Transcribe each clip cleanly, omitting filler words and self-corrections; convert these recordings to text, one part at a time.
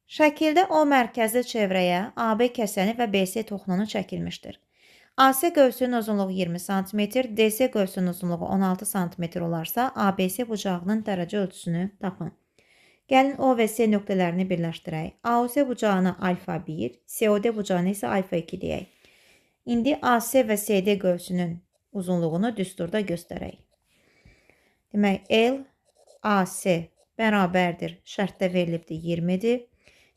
Şəkildə O mərkəzli çevrəyə AB kəsəni və BC toxununu çəkilmişdir. AC qövsünün uzunluğu 20 sm, DC qövsünün uzunluğu 16 sm olarsa, ABC bucağının dərəcə ölçüsünü tapın. Gəlin O və C nöqtələrini birləşdirək. AOC bucağına alfa 1, COD bucağına isə alfa 2 deyək. İndi AC və CD qövsünün uzunluğunu düsturda göstərək. Demək, L, AC bərabərdir, şərtdə verilibdir 20-dir.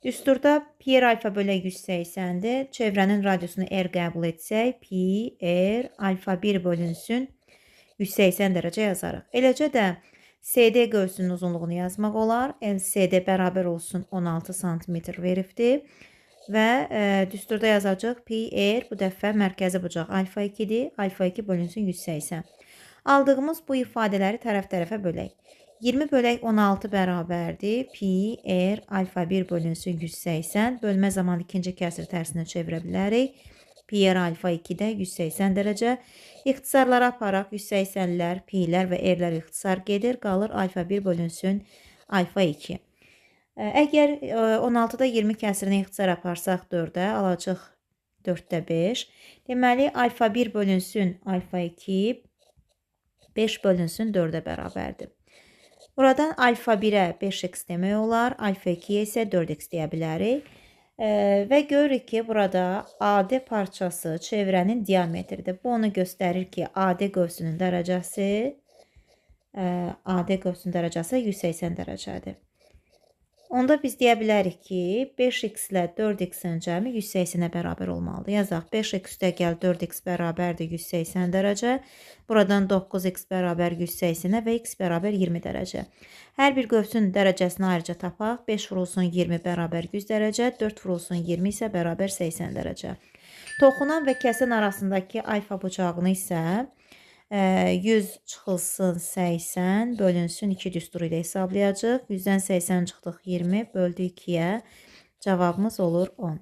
Düsturda pi r alfa bölə 180-dir. Çevrənin radiusunu R qəbul etsək, pi r alfa 1 bölünsün 180 dərəcə yazarıq. Eləcə də CD qövsünün uzunluğunu yazmaq olar. LCD bərabər olsun 16 sm veribdir. Və düsturda yazacaq pi r bu dəfə mərkəzi bucaq alfa 2-dir. Alfa 2 bölünsün 180. Aldığımız bu ifadələri tərəf-tərəfə bölək. 20 bölək 16 bərabərdir. Pi r alfa 1 bölünsün 180. Bölmə zamanı ikinci kəsir tərsinə çevirə bilərik. Pi r alfa 2-də 180 dərəcə. İxtisarlara aparaq 180-lər, pi-lər və r-lər ixtisar gedir. Qalır alfa 1 bölünsün alfa 2. Əgər 16-da 20 kəsirini ixtisar aparsaq 4-ə, alacaq 4-də 5. Deməli, alfa 1 bölünsün alfa 2, 5 bölünsün 4-ə bərabərdir. Buradan alfa 1-ə 5x demək olar, alfa 2-yə isə 4x deyə bilərik. Və görürük ki, burada AD parçası çevrənin diametridir. Bu onu göstərir ki, AD qövsünün dərəcəsi 180 dərəcədir. Onda biz deyə bilərik ki, 5x ilə 4x-in cəmi 180-ə bərabər olmalıdır. Yazaq, 5x üstəgəl 4x bərabərdir 180 dərəcə. Buradan 9x bərabər 180-ə və x bərabər 20 dərəcə. Hər bir qövsün dərəcəsini ayrıca tapaq. 5 vurulsun 20 bərabər 100 dərəcə, 4 vurulsun 20 isə bərabər 80 dərəcə. Toxunan və kəsən arasındakı alfa bucağını isə 100 çıxılsın 80 bölünsün 2 düsturu ilə hesablayacaq. 100-dən 80 çıxdıq 20 böldü 2-yə. Cavabımız olur 10.